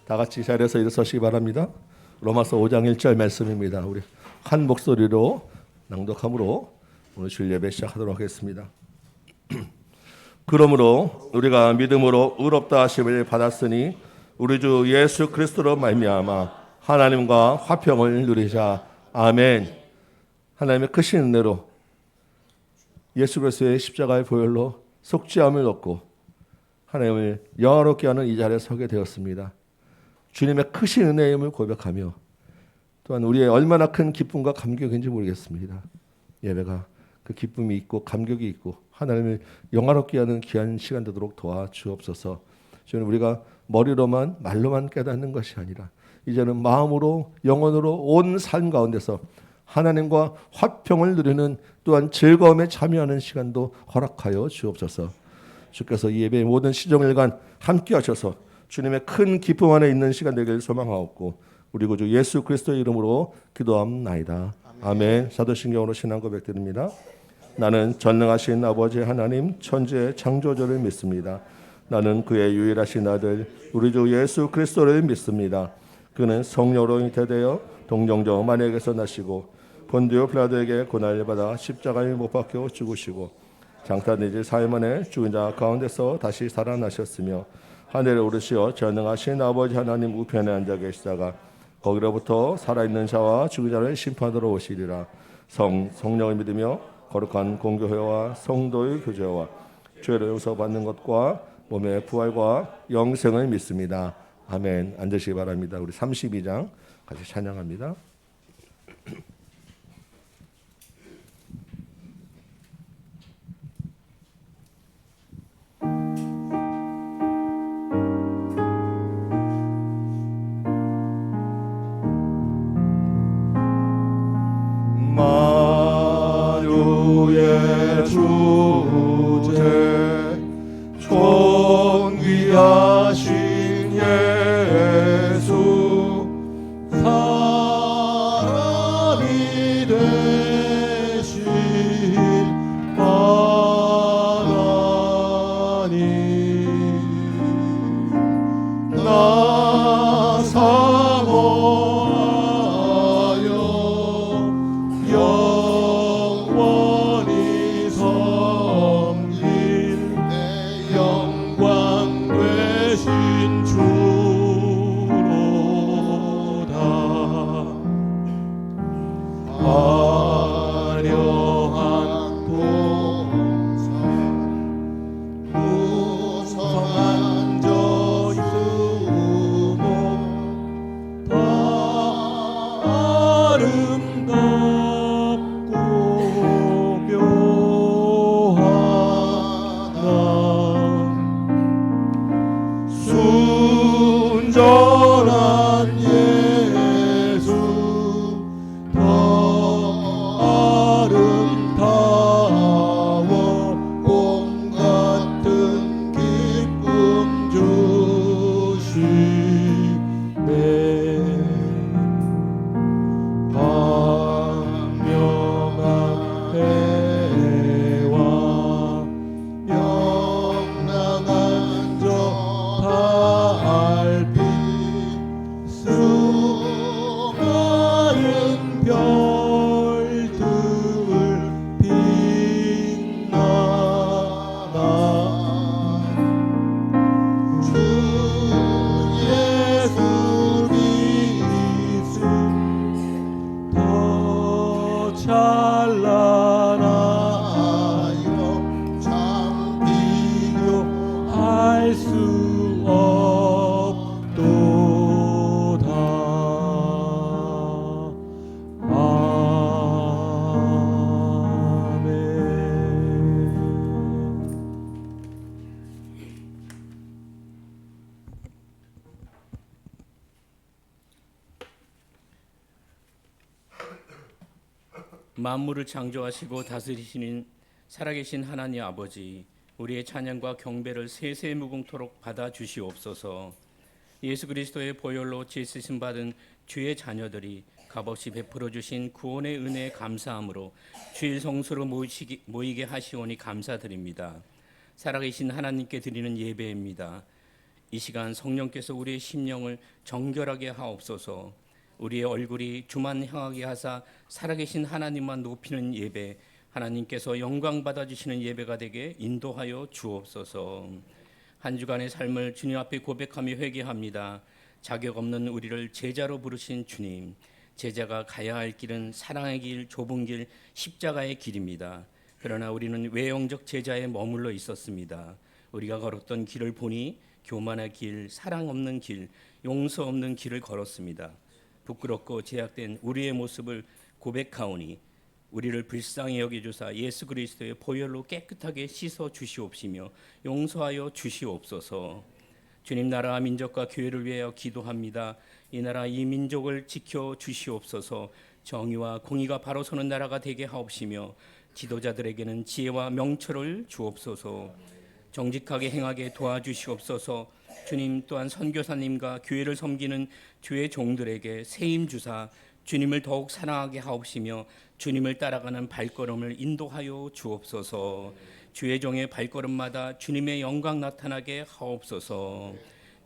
다 같이 자리에서 일어서시기 바랍니다. 로마서 5장 1절 말씀입니다. 우리 한 목소리로 낭독함으로 오늘 주일 예배 시작하도록 하겠습니다. 그러므로 우리가 믿음으로 의롭다 하심을 받았으니 우리 주 예수 그리스도로 말미암아 하나님과 화평을 누리자. 아멘. 하나님의 크신 은혜로 예수 그리스도의 십자가의 보혈로 속죄함을 얻고 하나님을 영화롭게 하는 이 자리에 서게 되었습니다. 주님의 크신 은혜임을 고백하며 또한 우리의 얼마나 큰 기쁨과 감격인지 모르겠습니다. 예배가 그 기쁨이 있고 감격이 있고 하나님을 영화롭게 하는 귀한 시간 되도록 도와주옵소서. 저는 우리가 머리로만 말로만 깨닫는 것이 아니라 이제는 마음으로 영혼으로 온 삶 가운데서 하나님과 화평을 누리는 또한 즐거움에 참여하는 시간도 허락하여 주옵소서. 주께서 이 예배의 모든 시정일간 함께 하셔서 주님의 큰 기쁨 안에 있는 시간 되길 소망하옵고 우리 구주 예수 그리스도의 이름으로 기도합나이다. 아멘. 사도신경으로 신앙 고백드립니다. 나는 전능하신 아버지 하나님 천지의 창조주를 믿습니다. 나는 그의 유일하신 아들 우리 주 예수 그리스도를 믿습니다. 그는 성령으로 잉태되어 동정녀 마리아에게서 나시고 본디오 빌라도에게 고난을 받아 십자가에 못 박혀 죽으시고 장사되지 사흘 만에 죽은 자 가운데서 다시 살아나셨으며 하늘에 오르시어 전능하신 아버지 하나님 우편에 앉아 계시다가 거기로부터 살아있는 자와 죽은 자를 심판하러 오시리라. 성령을 믿으며 거룩한 공교회와 성도의 교제와 죄를 용서받는 것과 몸의 부활과 영생을 믿습니다. 아멘. 앉으시기 바랍니다. 우리 32장 같이 찬양합니다. 만유의 주제 존귀하신 예수 사람이 되신 하나님 나 사모하여 영원히 섬길 내 영광 되신 주로다. 화려한 동산 무성한 저 유목 다 아름답고 묘하다. 순전한 예수 더 아름다워 봄 같은 기쁨 주시네. 광명한 해와 명랑한 저 달빛 수많은 별들 빛나나 주 예수 믿음 더 찬란하여 참 비교할 수 없도다. 아멘. 만물을 창조하시고 다스리시는 살아계신 하나님 아버지, 우리의 찬양과 경배를 세세무궁토록 받아 주시옵소서. 예수 그리스도의 보혈로 지으심 받은 주의 자녀들이 값없이 베풀어 주신 구원의 은혜에 감사함으로 주일 성수로 모이게 하시오니 감사드립니다. 살아계신 하나님께 드리는 예배입니다. 이 시간 성령께서 우리의 심령을 정결하게 하옵소서. 우리의 얼굴이 주만 향하게 하사 살아계신 하나님만 높이는 예배, 하나님께서 영광 받아주시는 예배가 되게 인도하여 주옵소서. 한 주간의 삶을 주님 앞에 고백하며 회개합니다. 자격 없는 우리를 제자로 부르신 주님, 제자가 가야 할 길은 사랑의 길, 좁은 길, 십자가의 길입니다. 그러나 우리는 외형적 제자에 머물러 있었습니다. 우리가 걸었던 길을 보니 교만의 길, 사랑 없는 길, 용서 없는 길을 걸었습니다. 부끄럽고 제약된 우리의 모습을 고백하오니 우리를 불쌍히 여겨주사 예수 그리스도의 보혈로 깨끗하게 씻어 주시옵시며 용서하여 주시옵소서. 주님, 나라와 민족과 교회를 위하여 기도합니다. 이 나라 이 민족을 지켜 주시옵소서. 정의와 공의가 바로 서는 나라가 되게 하옵시며 지도자들에게는 지혜와 명철을 주옵소서. 정직하게 행하게 도와주시옵소서. 주님, 또한 선교사님과 교회를 섬기는 주의 종들에게 세임 주사 주님을 더욱 사랑하게 하옵시며 주님을 따라가는 발걸음을 인도하여 주옵소서. 주의 종의 발걸음마다 주님의 영광 나타나게 하옵소서.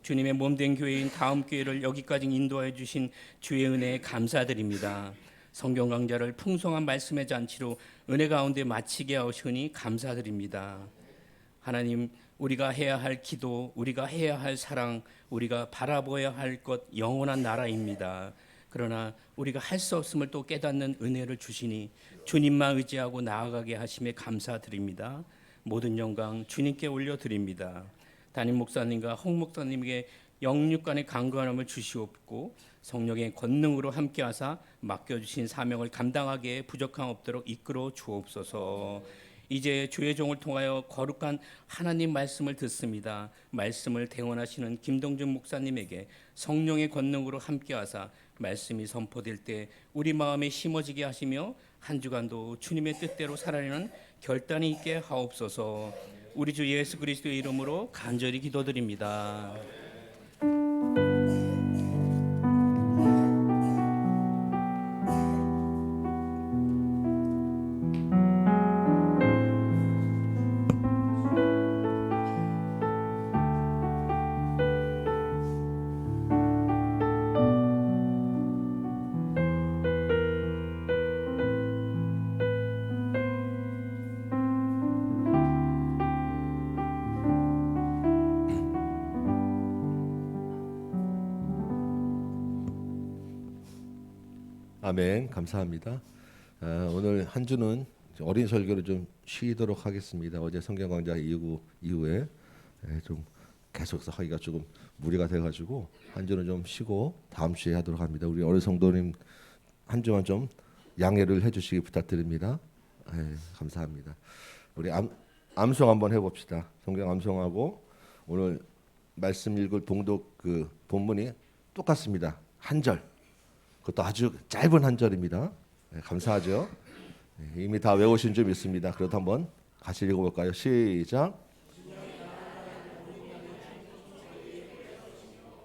주님의 몸된 교회인 다음 교회를 여기까지 인도하여 주신 주의 은혜에 감사드립니다. 성경 강좌를 풍성한 말씀의 잔치로 은혜 가운데 마치게 하시니 감사드립니다. 하나님, 우리가 해야 할 기도, 우리가 해야 할 사랑, 우리가 바라보아야 할 것 영원한 나라입니다. 그러나 우리가 할 수 없음을 또 깨닫는 은혜를 주시니 주님만 의지하고 나아가게 하심에 감사드립니다. 모든 영광 주님께 올려드립니다. 담임 목사님과 홍 목사님에게 영육간의 강건함을 주시옵고 성령의 권능으로 함께하사 맡겨주신 사명을 감당하기에 부족함 없도록 이끌어 주옵소서. 이제 주의 종을 통하여 거룩한 하나님 말씀을 듣습니다. 말씀을 대원하시는 김동준 목사님에게 성령의 권능으로 함께하사 말씀이 선포될 때 우리 마음에 심어지게 하시며 한 주간도 주님의 뜻대로 살아내는 결단이 있게 하옵소서. 우리 주 예수 그리스도의 이름으로 간절히 기도드립니다. 아멘. 감사합니다. 오늘 한 주는 어린 설교를 좀 쉬도록 하겠습니다. 어제 성경 강좌 이후에 좀 계속해서 하기가 조금 무리가 돼가지고 한 주는 좀 쉬고 다음 주에 하도록 합니다. 우리 어린 성도님 한 주만 좀 양해를 해주시기 부탁드립니다. 감사합니다. 우리 암송 한번 해봅시다. 성경 암송하고 오늘 말씀 읽을 봉독 그 본문이 똑같습니다. 한 절. 그것도 아주 짧은 한 절입니다. 감사하죠. 이미 다 외우신 줄 믿습니다. 그래도 한번 같이 읽어볼까요? 시작.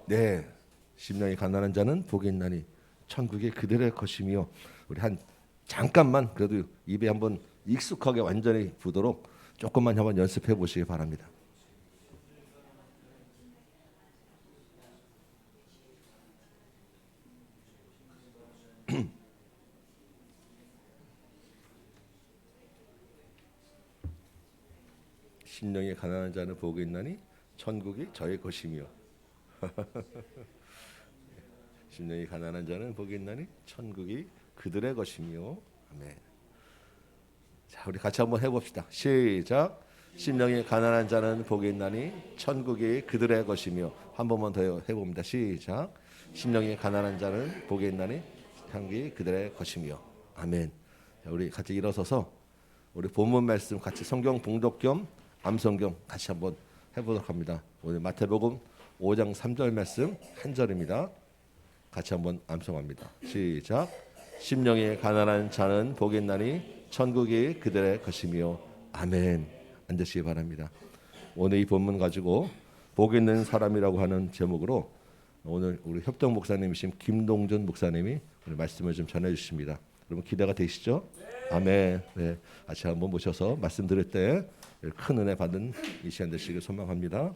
네, 심령이 가난한 자는 복이 있나니 천국이 그들의 것이며. 우리 한 잠깐만 그래도 입에 한번 익숙하게 완전히 부도록 조금만 한번 연습해 보시기 바랍니다. 심령이 가난한 자는 복이 있나니 천국이 저의 것이며. 심령이 가난한 자는 복이 있나니 천국이 그들의 것이며. 아멘. 자, 우리 같이 한번 해봅시다. 시작. 심령이 가난한 자는 복이 있나니 천국이 그들의 것이며. 한 번만 더 해봅니다. 시작. 심령이 가난한 자는 복이 있나니 천국이 그들의 것이며. 아멘. 자, 우리 같이 일어서서 우리 본문 말씀 같이 성경 봉독 겸 암성경 같이 한번 해보도록 합니다. 오늘 마태복음 5장 3절 말씀 한 절입니다. 같이 한번 암송합니다. 시작. 심령이 가난한 자는 복이 있나니 천국이 그들의 것이며. 아멘. 앉으시기 바랍니다. 오늘 이 본문 가지고 복 있는 사람이라고 하는 제목으로 오늘 우리 협동 목사님이신 김동준 목사님이 오늘 말씀을 좀 전해주십니다. 여러분 기대가 되시죠? 아멘. 네, 같이 한번 모셔서 말씀 드릴 때 큰 은혜 받은 이 시간 되시길 소망합니다.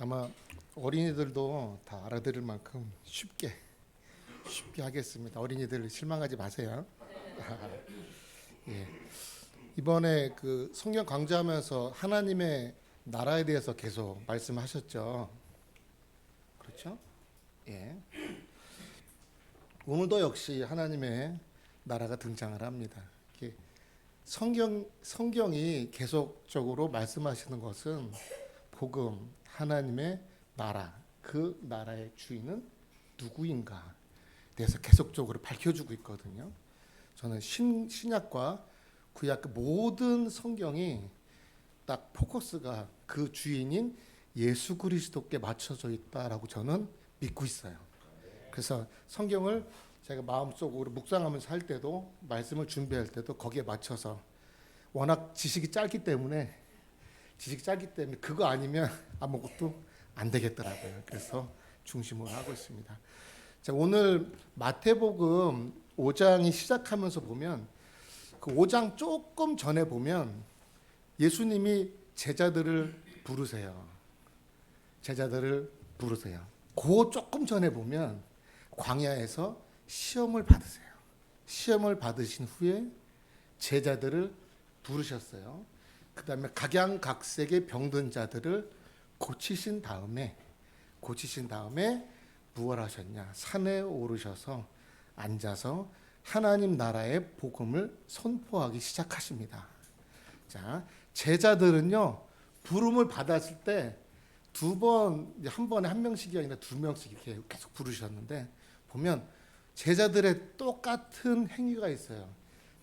아마 어린이들도 다 알아들을 만큼 쉽게 하겠습니다. 어린이들 실망하지 마세요. 예. 이번에 그 성경 강좌하면서 하나님의 나라에 대해서 계속 말씀하셨죠. 그렇죠? 예. 오늘도 역시 하나님의 나라가 등장을 합니다. 이렇게 성경이 계속적으로 말씀하시는 것은 복음, 하나님의 나라, 그 나라의 주인은 누구인가에 대해서 계속적으로 밝혀주고 있거든요. 저는 신약과 구약 그 모든 성경이 딱 포커스가 그 주인인 예수 그리스도께 맞춰져 있다라고 저는 믿고 있어요. 그래서 성경을 제가 마음속으로 묵상하면서 할 때도 말씀을 준비할 때도 거기에 맞춰서 워낙 지식이 짧기 때문에 그거 아니면 아무것도 안 되겠더라고요. 그래서 중심으로 하고 있습니다. 자, 오늘 마태복음 5장이 시작하면서 보면 그 5장 조금 전에 보면 예수님이 제자들을 부르세요. 그 조금 전에 보면 광야에서 시험을 받으세요. 시험을 받으신 후에 제자들을 부르셨어요. 그 다음에 각양각색의 병든 자들을 고치신 다음에 무엇 하셨냐? 산에 오르셔서 앉아서 하나님 나라의 복음을 선포하기 시작하십니다. 자, 제자들은요, 부름을 받았을 때 한 번에 한 명씩이 아니라 두 명씩 이렇게 계속 부르셨는데 보면 제자들의 똑같은 행위가 있어요.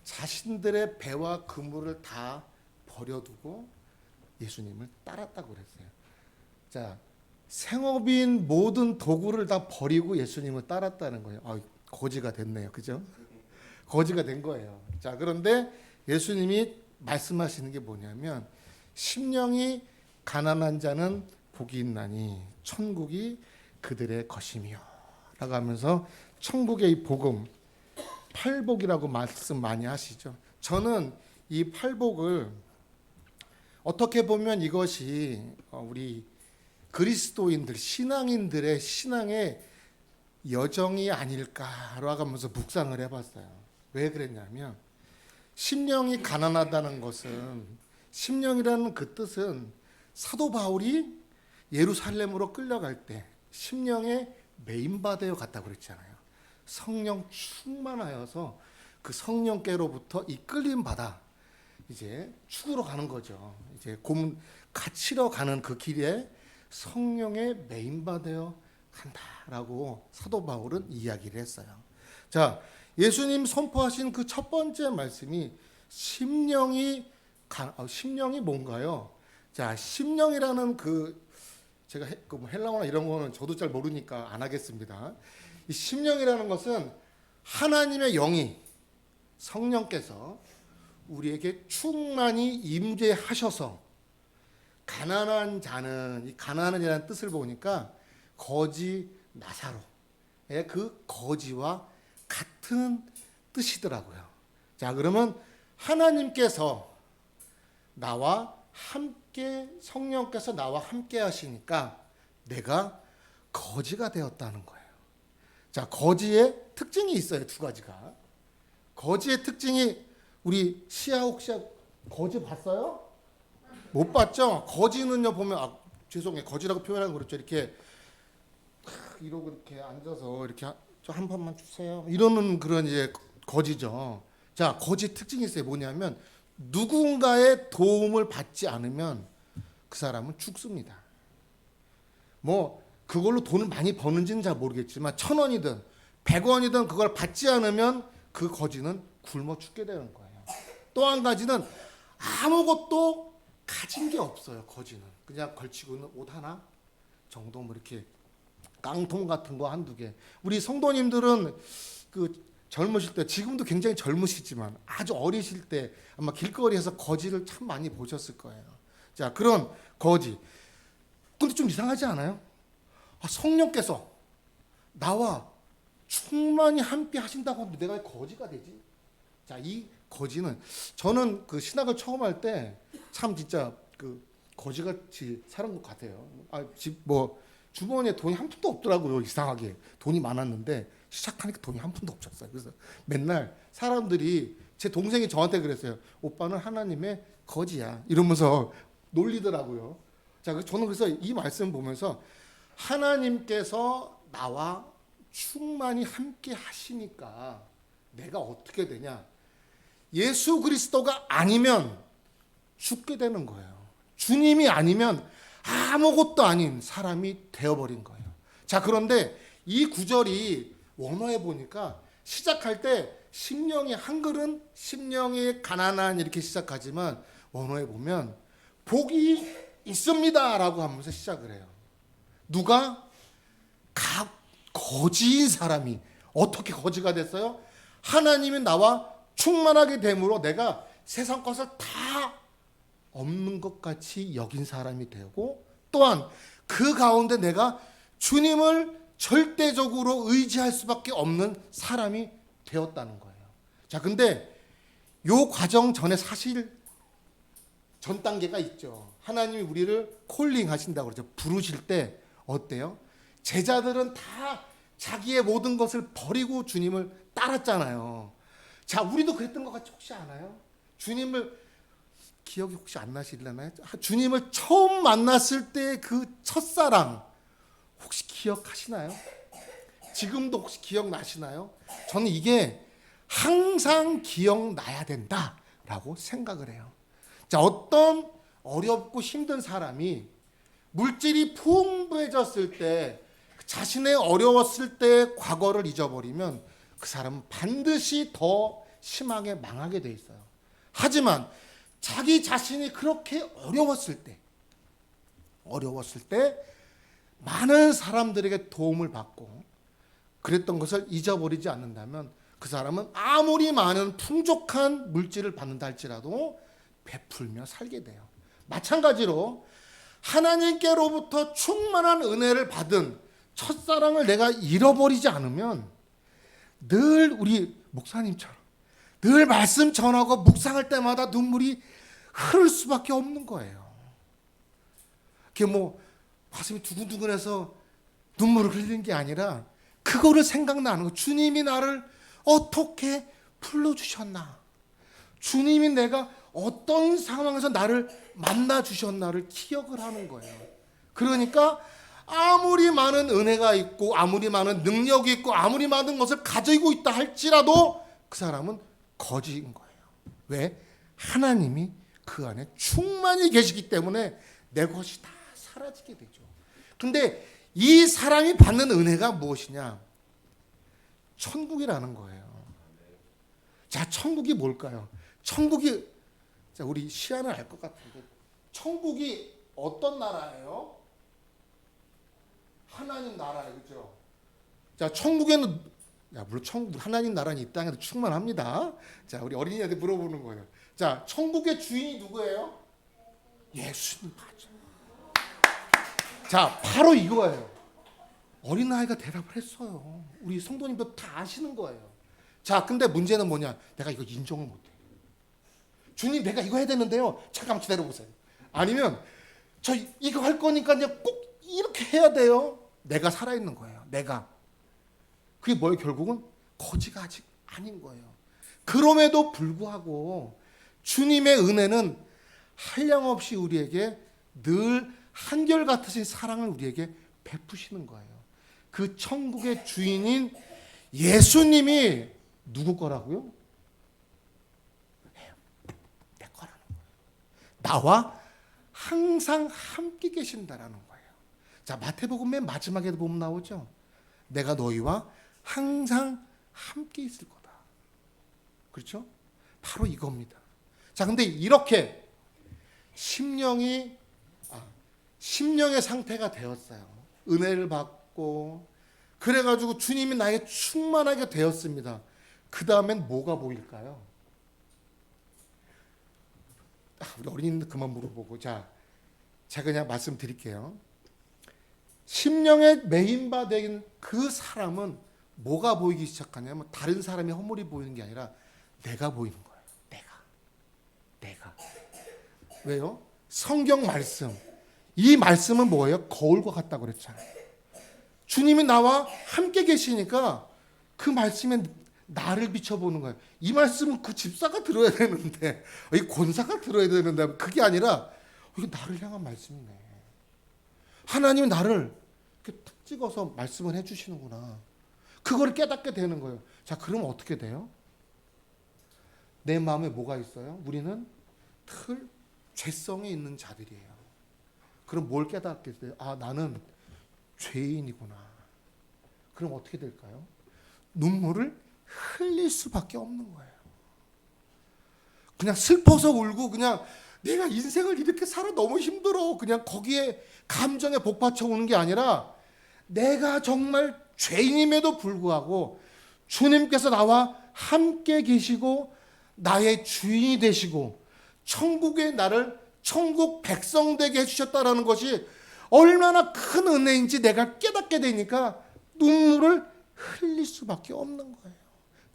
자신들의 배와 그물을 다 버려두고 예수님을 따랐다고 그랬어요. 자, 생업인 모든 도구를 다 버리고 예수님을 따랐다는 거예요. 거지가 됐네요. 그죠? 거지가 된 거예요. 자, 그런데 예수님이 말씀하시는 게 뭐냐면 심령이 가난한 자는 복이 있나니 천국이 그들의 것이며 라고 하면서 천국의 이 복음 팔복이라고 말씀 많이 하시죠. 저는 이 팔복을 어떻게 보면 이것이 우리 그리스도인들 신앙인들의 신앙의 여정이 아닐까라고 하면서 묵상을 해봤어요. 왜 그랬냐면 심령이 가난하다는 것은 심령이라는 그 뜻은 사도 바울이 예루살렘으로 끌려갈 때 심령에 메인바되어 갔다고 그랬잖아요. 성령 충만하여서 그 성령께로부터 이끌림 받아 이제 죽으러 가는 거죠. 이제 갇히러 가는 그 길에 성령에 메인바되어 간다라고 사도 바울은 이야기를 했어요. 자, 예수님 선포하신 그 첫 번째 말씀이 심령이 뭔가요? 자, 심령이라는 제가 헬라어나 이런 거는 저도 잘 모르니까 안 하겠습니다. 이 심령이라는 것은 하나님의 영이 성령께서 우리에게 충만히 임재하셔서 가난한 자는 이 가난한이라는 뜻을 보니까 거지 나사로의 그 거지와 같은 뜻이더라고요. 자, 그러면 하나님께서 성령께서 나와 함께 하시니까 내가 거지가 되었다는 거예요. 자, 거지의 특징이 있어요. 두 가지가. 거지의 특징이 우리 시아 혹시 거지 봤어요? 못 봤죠? 거지는요 보면 죄송해요. 거지라고 표현하는 거 그렇죠. 이렇게 이러고 이렇게 앉아서 이렇게 저 한 번만 주세요. 이러는 그런 이제 거지죠. 자, 거지 특징이 있어요. 뭐냐면 누군가의 도움을 받지 않으면 그 사람은 죽습니다. 뭐 그걸로 돈을 많이 버는지는 잘 모르겠지만 1,000원이든 100원이든 그걸 받지 않으면 그 거지는 굶어 죽게 되는 거예요. 또 한 가지는 아무것도 가진 게 없어요. 거지는 그냥 걸치고 있는 옷 하나 정도, 뭐 이렇게 깡통 같은 거 한두 개. 우리 성도님들은 그 젊으실 때, 지금도 굉장히 젊으시지만 아주 어리실 때 아마 길거리에서 거지를 참 많이 보셨을 거예요. 자, 그런 거지. 근데 좀 이상하지 않아요? 성령께서 나와 충만히 함께 하신다고 하는데 내가 왜 거지가 되지? 자, 이 거지는 저는 그 신학을 처음 할 때 참 진짜 그 거지같이 사는 것 같아요. 집 뭐 주머니에 돈이 한 푼도 없더라고요. 이상하게 돈이 많았는데 시작하니까 돈이 한 푼도 없었어요. 그래서 맨날 사람들이 제 동생이 저한테 그랬어요. 오빠는 하나님의 거지야 이러면서 놀리더라고요. 자, 저는 그래서 이 말씀 보면서 하나님께서 나와 충만히 함께 하시니까 내가 어떻게 되냐? 예수 그리스도가 아니면 죽게 되는 거예요. 주님이 아니면 아무것도 아닌 사람이 되어버린 거예요. 자, 그런데 이 구절이 원어에 보니까 시작할 때 심령이 한글은 심령이 가난한 이렇게 시작하지만 원어에 보면 복이 있습니다라고 하면서 시작을 해요. 누가? 거지인 사람이 어떻게 거지가 됐어요? 하나님이 나와 충만하게 됨으로 내가 세상 것을 다 없는 것 같이 여긴 사람이 되고 또한 그 가운데 내가 주님을 절대적으로 의지할 수밖에 없는 사람이 되었다는 거예요. 자, 근데 요 과정 전에 사실 전 단계가 있죠. 하나님이 우리를 콜링 하신다고 그러죠. 부르실 때 어때요? 제자들은 다 자기의 모든 것을 버리고 주님을 따랐잖아요. 자, 우리도 그랬던 것 같이 혹시 아나요? 주님을 기억이 혹시 안 나시려나요? 주님을 처음 만났을 때 그 첫사랑 혹시 기억하시나요? 지금도 혹시 기억나시나요? 저는 이게 항상 기억나야 된다라고 생각을 해요. 자, 어떤 어렵고 힘든 사람이 물질이 풍부해졌을 때 자신의 어려웠을 때 과거를 잊어버리면 그 사람은 반드시 더 심하게 망하게 돼 있어요. 하지만 자기 자신이 그렇게 어려웠을 때 많은 사람들에게 도움을 받고 그랬던 것을 잊어버리지 않는다면 그 사람은 아무리 많은 풍족한 물질을 받는다 할지라도 베풀며 살게 돼요. 마찬가지로 하나님께로부터 충만한 은혜를 받은 첫사랑을 내가 잃어버리지 않으면 늘 우리 목사님처럼 늘 말씀 전하고 묵상할 때마다 눈물이 흐를 수밖에 없는 거예요. 그게 뭐 가슴이 두근두근해서 눈물을 흘리는 게 아니라 그거를 생각나는 거. 주님이 나를 어떻게 불러주셨나? 주님이 내가 어떤 상황에서 나를 만나주셨나를 기억을 하는 거예요. 그러니까 아무리 많은 은혜가 있고 아무리 많은 능력이 있고 아무리 많은 것을 가지고 있다 할지라도 그 사람은 거지인 거예요. 왜? 하나님이 그 안에 충만히 계시기 때문에 내 것이 다 사라지게 되죠. 근데 이 사람이 받는 은혜가 무엇이냐? 천국이라는 거예요. 자, 천국이 뭘까요? 천국이, 자, 우리 시안은 알 것 같은데 천국이 어떤 나라예요? 하나님 나라예요. 그렇죠? 자, 천국에는 물론 천국 하나님 나라는 이 땅에도 충만합니다. 자, 우리 어린이한테 물어보는 거예요. 자, 천국의 주인이 누구예요? 예수님 맞아. 자, 바로 이거예요. 어린아이가 대답을 했어요. 우리 성도님도 다 아시는 거예요. 자, 근데 문제는 뭐냐? 내가 이거 인정을 못해. 주님, 내가 이거 해야 되는데요. 잠깐만 기다려보세요. 아니면 저 이거 할 거니까 이제 꼭 이렇게 해야 돼요. 내가 살아있는 거예요. 내가. 그게 뭐예요? 결국은 거지가 아직 아닌 거예요. 그럼에도 불구하고 주님의 은혜는 한량없이 우리에게 늘 한결같으신 사랑을 우리에게 베푸시는 거예요. 그 천국의 주인인 예수님이 누구 거라고요? 내 거라는 거예요. 나와 항상 함께 계신다라는 거예요. 자, 마태복음 맨 마지막에도 보면 나오죠. 내가 너희와 항상 함께 있을 거다. 그렇죠? 바로 이겁니다. 자, 근데 이렇게 심령의 상태가 되었어요. 은혜를 받고 그래가지고 주님이 나에게 충만하게 되었습니다. 그 다음엔 뭐가 보일까요? 우리 어린이들 그만 물어보고 제가 그냥 말씀드릴게요. 심령의 메인바된 그 사람은 뭐가 보이기 시작하냐면 다른 사람의 허물이 보이는 게 아니라 내가 보이는 거예요. 내가. 왜요? 성경 말씀, 이 말씀은 뭐예요? 거울과 같다고 그랬잖아요. 주님이 나와 함께 계시니까 그 말씀에 나를 비춰보는 거예요. 이 말씀은 그 집사가 들어야 되는데, 이 권사가 들어야 되는데, 그게 아니라 이게 나를 향한 말씀이네. 하나님이 나를 이렇게 탁 찍어서 말씀을 해주시는구나. 그걸 깨닫게 되는 거예요. 자, 그러면 어떻게 돼요? 내 마음에 뭐가 있어요? 우리는 늘 죄성에 있는 자들이에요. 그럼 뭘 깨닫게 돼요? 아, 나는 죄인이구나. 그럼 어떻게 될까요? 눈물을 흘릴 수밖에 없는 거예요. 그냥 슬퍼서 울고 그냥 내가 인생을 이렇게 살아 너무 힘들어. 그냥 거기에 감정에 복받쳐 오는 게 아니라 내가 정말 죄인임에도 불구하고 주님께서 나와 함께 계시고 나의 주인이 되시고 천국의 나를 천국 백성 되게 해주셨다라는 것이 얼마나 큰 은혜인지 내가 깨닫게 되니까 눈물을 흘릴 수밖에 없는 거예요.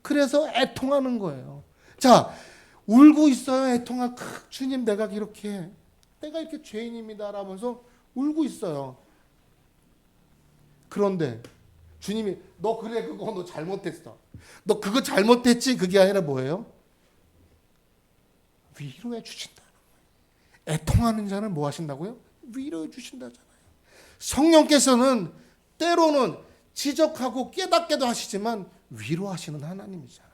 그래서 애통하는 거예요. 자, 울고 있어요. 애통하. 주님, 내가 이렇게 죄인입니다 라면서 울고 있어요. 그런데 주님이 너 그래, 그거 너 잘못했어. 너 그거 잘못했지. 그게 아니라 뭐예요? 위로해 주신다는 거예요. 애통하는 자는 뭐 하신다고요? 위로해 주신다잖아요. 성령께서는 때로는 지적하고 깨닫게도 하시지만 위로하시는 하나님이잖아요.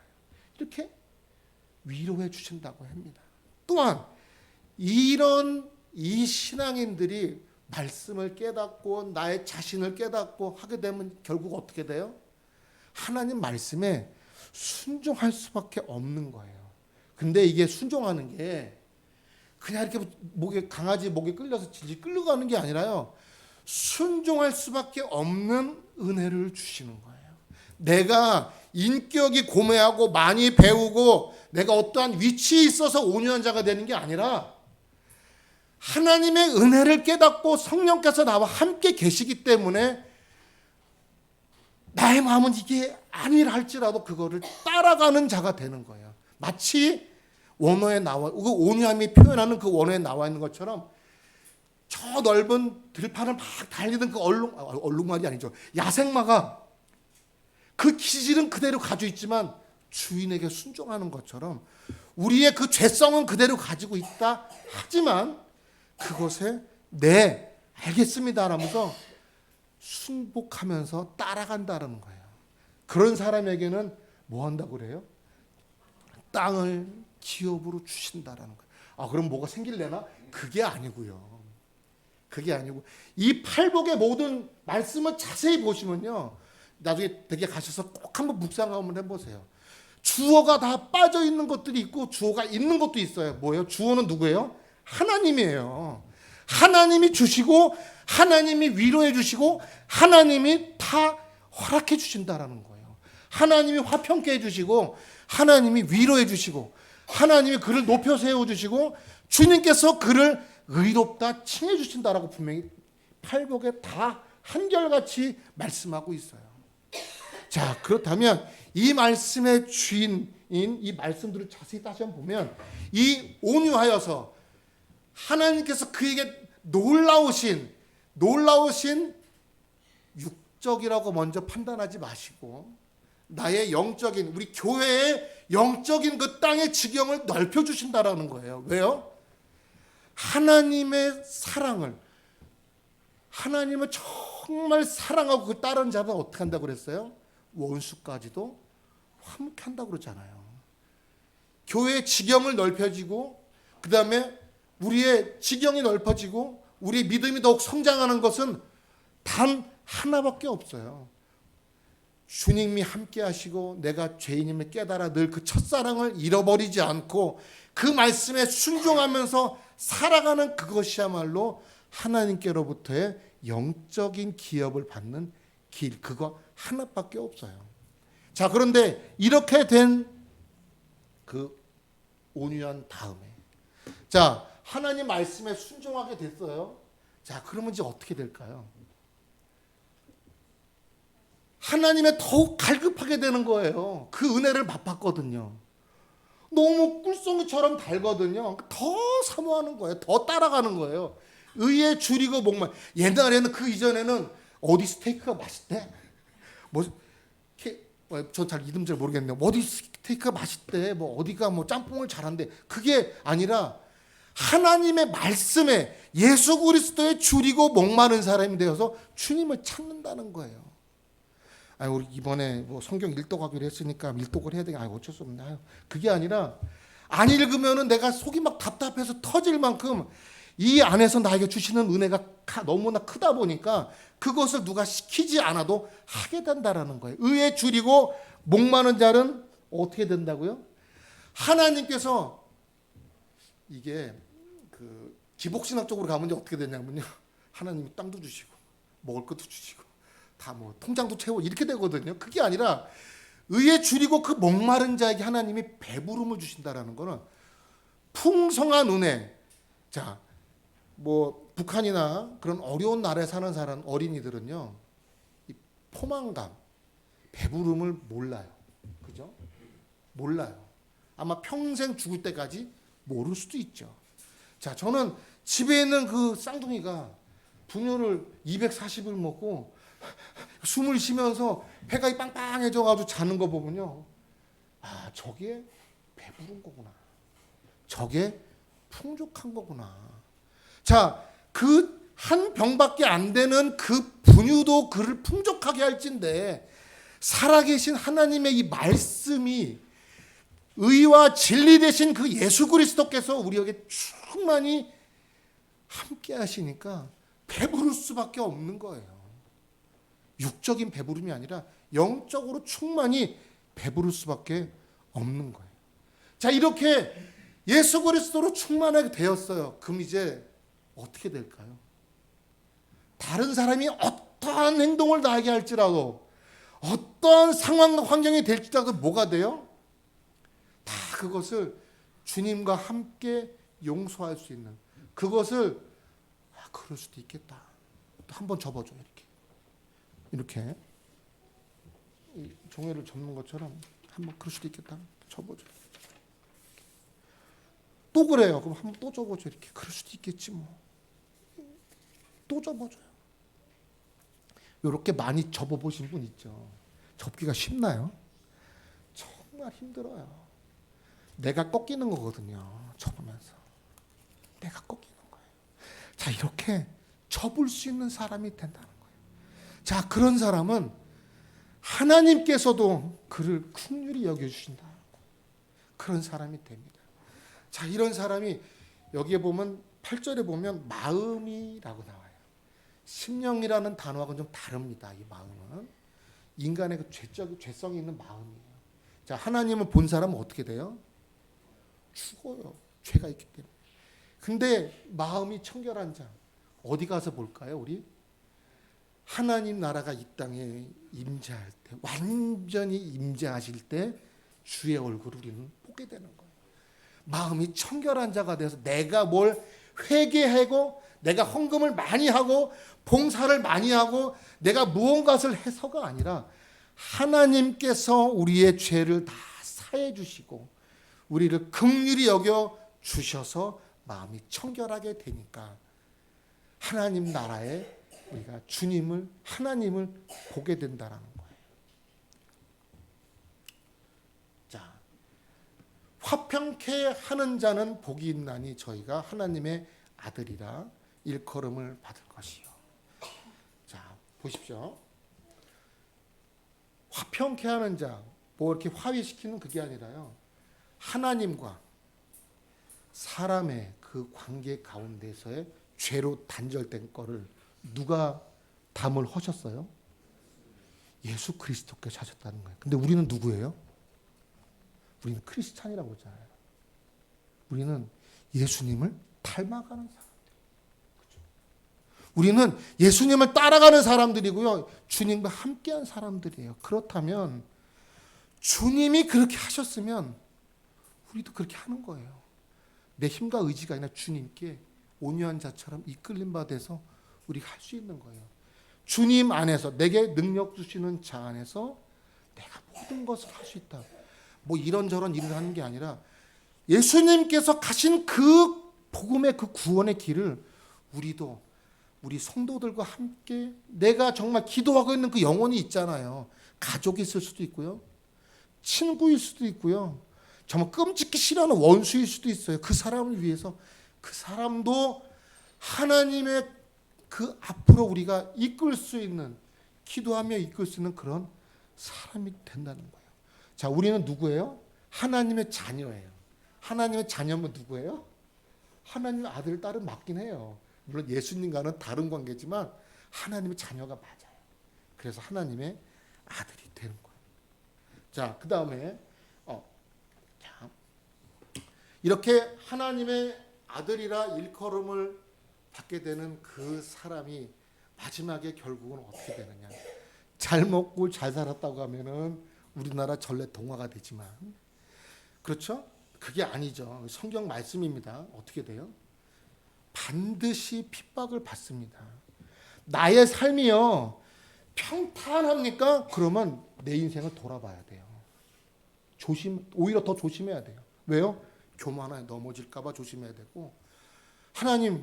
이렇게 위로해 주신다고 합니다. 또한 이 신앙인들이 말씀을 깨닫고 나의 자신을 깨닫고 하게 되면 결국 어떻게 돼요? 하나님 말씀에 순종할 수밖에 없는 거예요. 근데 이게 순종하는 게 그냥 이렇게 강아지 목에 끌려서 질질 끌려가는 게 아니라요. 순종할 수밖에 없는 은혜를 주시는 거예요. 내가 인격이 고매하고 많이 배우고 내가 어떠한 위치에 있어서 온유한 자가 되는 게 아니라 하나님의 은혜를 깨닫고 성령께서 나와 함께 계시기 때문에 나의 마음은 이게 아니라 할지라도 그거를 따라가는 자가 되는 거예요. 마치 원어에 나와, 그 온유함이 표현하는 그 원어에 나와 있는 것처럼 저 넓은 들판을 막 달리던 그 얼룩말이 아니죠. 야생마가 그 기질은 그대로 가지고 있지만 주인에게 순종하는 것처럼 우리의 그 죄성은 그대로 가지고 있다 하지만 그것에 네, 알겠습니다 라면서 순복하면서 따라간다는 거예요. 그런 사람에게는 뭐 한다고 그래요? 땅을 기업으로 주신다라는 거예요. 아, 그럼 뭐가 생길래나? 그게 아니고요. 그게 아니고 이 팔복의 모든 말씀을 자세히 보시면요. 나중에 댁에 가셔서 꼭 한번 묵상 한번 해보세요. 주어가 다 빠져 있는 것들이 있고 주어가 있는 것도 있어요. 뭐예요? 주어는 누구예요? 하나님이에요. 하나님이 주시고 하나님이 위로해 주시고 하나님이 다 허락해 주신다라는 거예요. 하나님이 화평케 해 주시고 하나님이 위로해 주시고 하나님이 그를 높여 세워 주시고 주님께서 그를 의롭다 칭해 주신다라고 분명히 팔복에 다 한결같이 말씀하고 있어요. 자, 그렇다면 이 말씀의 주인인 이 말씀들을 자세히 다시 한번 보면 이 온유하여서 하나님께서 그에게 놀라우신 육적이라고 먼저 판단하지 마시고 나의 영적인 우리 교회의 영적인 그 땅의 지경을 넓혀 주신다라는 거예요. 왜요? 하나님의 사랑을 하나님을 정말 사랑하고 그 따르는 자는 어떻게 한다고 그랬어요? 원수까지도 화목해 한다고 그러잖아요. 교회의 지경을 넓혀지고 그 다음에 우리의 지경이 넓어지고 우리 믿음이 더욱 성장하는 것은 단 하나밖에 없어요. 주님이 함께 하시고 내가 죄인임을 깨달아 늘 그 첫사랑을 잃어버리지 않고 그 말씀에 순종하면서 살아가는 그것이야말로 하나님께로부터의 영적인 기업을 받는 길, 그거 하나밖에 없어요. 자, 그런데 이렇게 된 그 온유한 다음에 자, 하나님 말씀에 순종하게 됐어요. 자, 그러면 이제 어떻게 될까요? 하나님에 더욱 갈급하게 되는 거예요. 그 은혜를 맛봤거든요. 너무 꿀송이처럼 달거든요. 더 사모하는 거예요. 더 따라가는 거예요. 의에 줄이고 목만. 옛날에는 그 이전에는 어디 스테이크가 맛있대. 저 잘 이름 잘 모르겠네요. 어디 스테이크가 맛있대. 뭐 어디가 뭐 짬뽕을 잘한대. 그게 아니라 하나님의 말씀에 예수 그리스도에 줄이고 목마른 사람이 되어서 주님을 찾는다는 거예요. 우리 이번에 뭐 성경 일독하기로 했으니까 일독을 해야 되겠. 어쩔 수 없네. 그게 아니라 안 읽으면은 내가 속이 막 답답해서 터질 만큼 이 안에서 나에게 주시는 은혜가 너무나 크다 보니까 그것을 누가 시키지 않아도 하게 된다라는 거예요. 의에 줄이고 목마른 자는 어떻게 된다고요? 하나님께서 이게 그 기복신학적으로 가면 이제 어떻게 되냐면요. 하나님이 땅도 주시고 먹을 것도 주시고 다 뭐 통장도 채워 이렇게 되거든요. 그게 아니라 의에 줄이고 그 목마른 자에게 하나님이 배부름을 주신다라는 거는 풍성한 은혜. 자, 뭐 북한이나 그런 어려운 나라에 사는 사람 어린이들은요, 이 포만감, 배부름을 몰라요. 그죠? 몰라요. 아마 평생 죽을 때까지 모를 수도 있죠. 자, 저는 집에 있는 그 쌍둥이가 분유를 240을 먹고 숨을 쉬면서 배가 빵빵해져가지고 자는 거 보면요, 아, 저게 배부른 거구나. 저게 풍족한 거구나. 자, 그 한 병밖에 안 되는 그 분유도 그를 풍족하게 할진데 살아계신 하나님의 이 말씀이 의와 진리 되신 그 예수 그리스도께서 우리에게 충만히 함께 하시니까 배부를 수밖에 없는 거예요. 육적인 배부름이 아니라 영적으로 충만히 배부를 수밖에 없는 거예요. 자, 이렇게 예수 그리스도로 충만하게 되었어요. 그럼 이제 어떻게 될까요? 다른 사람이 어떠한 행동을 나에게 할지라도 어떠한 상황과 환경이 될지라도 뭐가 돼요? 다 그것을 주님과 함께 용서할 수 있는 그것을 그럴 수도 있겠다. 또 한번 접어줘 이렇게 이 종이를 접는 것처럼 한번 그럴 수도 있겠다. 접어줘. 또 그래요. 그럼 한번 또 접어줘 이렇게. 그럴 수도 있겠지 뭐. 또 접어줘요. 이렇게 많이 접어보신 분 있죠. 접기가 쉽나요? 정말 힘들어요. 내가 꺾이는 거거든요. 접으면서. 내가 꺾이는 거예요. 자, 이렇게 접을 수 있는 사람이 된다는 거예요. 자, 그런 사람은 하나님께서도 그를 긍휼히 여겨주신다. 그런 사람이 됩니다. 자, 이런 사람이 여기에 보면 8절에 보면 마음이라고 나와요. 심령이라는 단어하고는 좀 다릅니다. 이 마음은 인간의 그 죄성이 있는 마음이에요. 자, 하나님을 본 사람은 어떻게 돼요? 죽어요. 죄가 있기 때문에. 근데 마음이 청결한 자 어디 가서 볼까요? 우리 하나님 나라가 이 땅에 임재할 때, 완전히 임재하실 때 주의 얼굴을 우리는 보게 되는 거예요. 마음이 청결한 자가 돼서 내가 뭘 회개하고 내가 헌금을 많이 하고 봉사를 많이 하고 내가 무언가를 해서가 아니라 하나님께서 우리의 죄를 다 사해 주시고 우리를 긍휼히 여겨 주셔서 마음이 청결하게 되니까 하나님 나라에 우리가 주님을 하나님을 보게 된다라는 거예요. 자, 화평케 하는 자는 복이 있나니 저희가 하나님의 아들이라 일컬음을 받을 것이요. 자, 보십시오. 화평케 하는 자, 뭐 이렇게 화해시키는 그게 아니라요. 하나님과 사람의 그 관계 가운데서의 죄로 단절된 거를 누가 담을 하셨어요? 예수 그리스도께서 하셨다는 거예요. 근데 우리는 누구예요? 우리는 크리스찬이라고 하잖아요. 우리는 예수님을 닮아가는 사람들. 그렇죠? 우리는 예수님을 따라가는 사람들이고요. 주님과 함께한 사람들이에요. 그렇다면 주님이 그렇게 하셨으면 우리도 그렇게 하는 거예요. 내 힘과 의지가 아니라 주님께 온유한 자처럼 이끌림 받아서 우리가 할 수 있는 거예요. 주님 안에서 내게 능력 주시는 자 안에서 내가 모든 것을 할 수 있다. 뭐 이런저런 일을 하는 게 아니라 예수님께서 가신 그 복음의 그 구원의 길을 우리도 우리 성도들과 함께 내가 정말 기도하고 있는 그 영혼이 있잖아요. 가족이 있을 수도 있고요. 친구일 수도 있고요. 정말 끔찍히 싫어하는 원수일 수도 있어요. 그 사람을 위해서 그 사람도 하나님의 그 앞으로 우리가 이끌 수 있는, 기도하며 이끌 수 있는 그런 사람이 된다는 거예요. 자, 우리는 누구예요? 하나님의 자녀예요. 하나님의 자녀면 누구예요? 하나님의 아들, 딸은 맞긴 해요. 물론 예수님과는 다른 관계지만 하나님의 자녀가 맞아요. 그래서 하나님의 아들이 되는 거예요. 자, 그 다음에 이렇게 하나님의 아들이라 일컬음을 받게 되는 그 사람이 마지막에 결국은 어떻게 되느냐? 잘 먹고 잘 살았다고 하면은 우리나라 전래 동화가 되지만, 그렇죠? 그게 아니죠. 성경 말씀입니다. 어떻게 돼요? 반드시 핍박을 받습니다. 나의 삶이요 평탄합니까? 그러면 내 인생을 돌아봐야 돼요. 오히려 더 조심해야 돼요. 왜요? 교만에 넘어질까 봐 조심해야 되고, 하나님,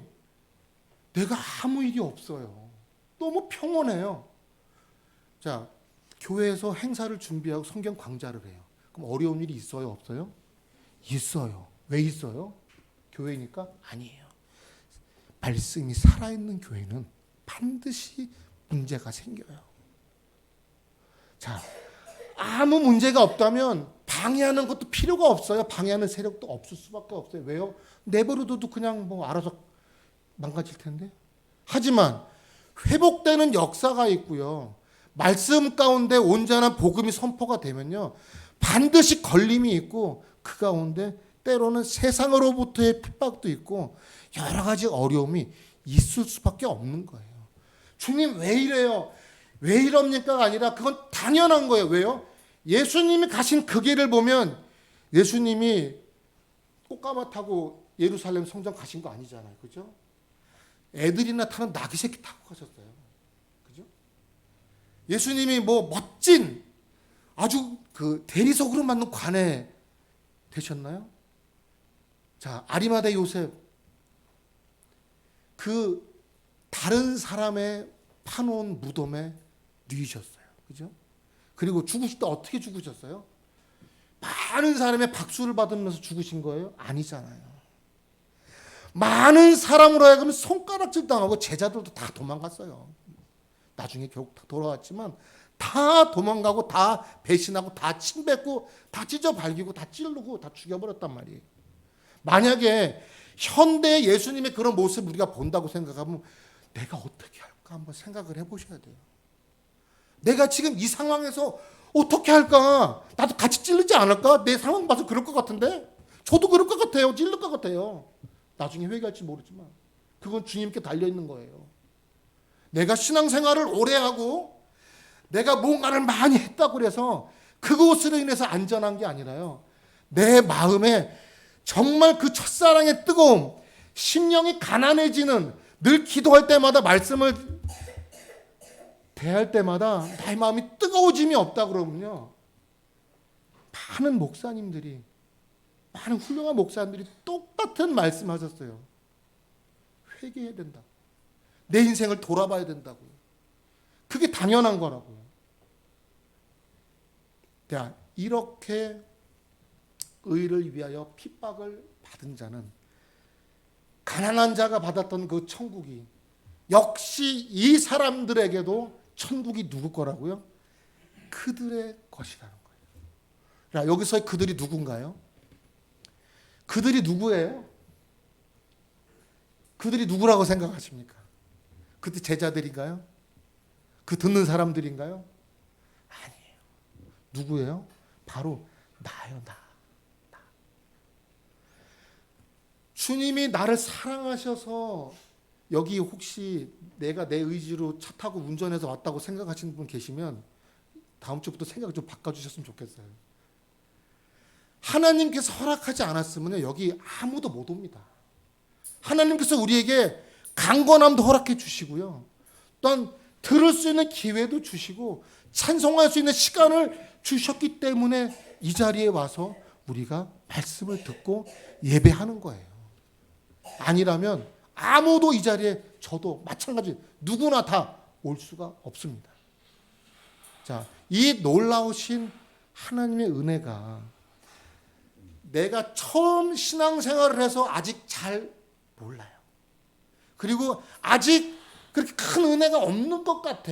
내가 아무 일이 없어요. 너무 평온해요. 자, 교회에서 행사를 준비하고 성경 강좌를 해요. 그럼 어려운 일이 있어요, 없어요? 있어요. 왜 있어요? 교회니까? 아니에요. 말씀이 살아있는 교회는 반드시 문제가 생겨요. 자, 아무 문제가 없다면 방해하는 것도 필요가 없어요. 방해하는 세력도 없을 수밖에 없어요. 왜요? 내버려둬도 그냥 뭐 알아서 망가질 텐데. 하지만 회복되는 역사가 있고요. 말씀 가운데 온전한 복음이 선포가 되면요. 반드시 걸림이 있고 그 가운데 때로는 세상으로부터의 핍박도 있고 여러 가지 어려움이 있을 수밖에 없는 거예요. 주님 왜 이래요? 왜 이럽니까가 아니라 그건 당연한 거예요. 왜요? 예수님이 가신 그 길을 보면 예수님이 꽃가마 타고 예루살렘 성전 가신 거 아니잖아요. 그죠? 애들이나 타는 나귀 새끼 타고 가셨어요. 그죠? 예수님이 뭐 멋진 아주 그 대리석으로 만든 관에 되셨나요? 자, 아리마대 요셉 그 다른 사람의 파놓은 무덤에 누이셨어요. 그죠? 그리고 죽으실 때 어떻게 죽으셨어요? 많은 사람의 박수를 받으면서 죽으신 거예요? 아니잖아요. 많은 사람으로 하여금 손가락질 당하고 제자들도 다 도망갔어요. 나중에 결국 다 돌아왔지만 다 도망가고 다 배신하고 다 침뱉고 다 찢어발기고 다 찌르고 다 죽여버렸단 말이에요. 만약에 현대 예수님의 그런 모습을 우리가 본다고 생각하면 내가 어떻게 할까 한번 생각을 해보셔야 돼요. 내가 지금 이 상황에서 어떻게 할까? 나도 같이 찔르지 않을까? 내 상황 봐서 그럴 것 같은데? 저도 그럴 것 같아요. 찔릴 것 같아요. 나중에 회개할지 모르지만 그건 주님께 달려있는 거예요. 내가 신앙생활을 오래 하고 내가 뭔가를 많이 했다고 해서 그것으로 인해서 안전한 게 아니라요. 내 마음에 정말 그 첫사랑의 뜨거움, 심령이 가난해지는, 늘 기도할 때마다 말씀을 대할 때마다 나의 마음이 뜨거워짐이 없다 그러면요. 많은 목사님들이, 많은 훌륭한 목사님들이 똑같은 말씀하셨어요. 회개해야 된다. 내 인생을 돌아봐야 된다고요. 그게 당연한 거라고요. 자, 이렇게 의를 위하여 핍박을 받은 자는 가난한 자가 받았던 그 천국이 역시 이 사람들에게도 천국이 누구 거라고요? 그들의 것이라는 거예요. 자, 여기서 그들이 누군가요? 그들이 누구예요? 그들이 누구라고 생각하십니까? 그들 제자들인가요? 그 듣는 사람들인가요? 아니에요. 누구예요? 바로 나요, 나. 주님이 나를 사랑하셔서 여기 혹시 내가 내 의지로 차 타고 운전해서 왔다고 생각하시는 분 계시면 다음 주부터 생각을 좀 바꿔주셨으면 좋겠어요. 하나님께서 허락하지 않았으면 여기 아무도 못 옵니다. 하나님께서 우리에게 강건함도 허락해 주시고요. 또한 들을 수 있는 기회도 주시고 찬송할 수 있는 시간을 주셨기 때문에 이 자리에 와서 우리가 말씀을 듣고 예배하는 거예요. 아니라면 아무도 이 자리에, 저도 마찬가지, 누구나 다 올 수가 없습니다. 자, 이 놀라우신 하나님의 은혜가 내가 처음 신앙생활을 해서 아직 잘 몰라요. 그리고 아직 그렇게 큰 은혜가 없는 것 같아.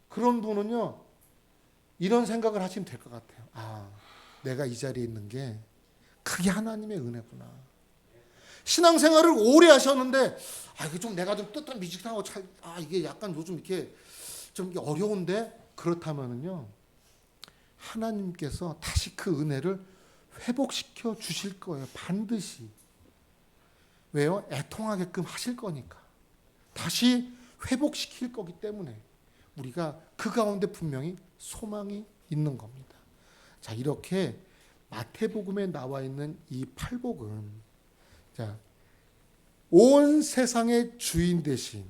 그런 분은요, 이런 생각을 하시면 될 것 같아요. 아, 내가 이 자리에 있는 게 그게 하나님의 은혜구나. 신앙생활을 오래 하셨는데, 이게 좀 내가 좀 뜻한 미직하고 이게 약간 요즘 이렇게 좀 이게 어려운데, 그렇다면은요, 하나님께서 다시 그 은혜를 회복시켜 주실 거예요. 반드시. 왜요? 애통하게끔 하실 거니까. 다시 회복시킬 거기 때문에 우리가 그 가운데 분명히 소망이 있는 겁니다. 자, 이렇게 마태복음에 나와 있는 이 팔복은, 자, 온 세상의 주인 되신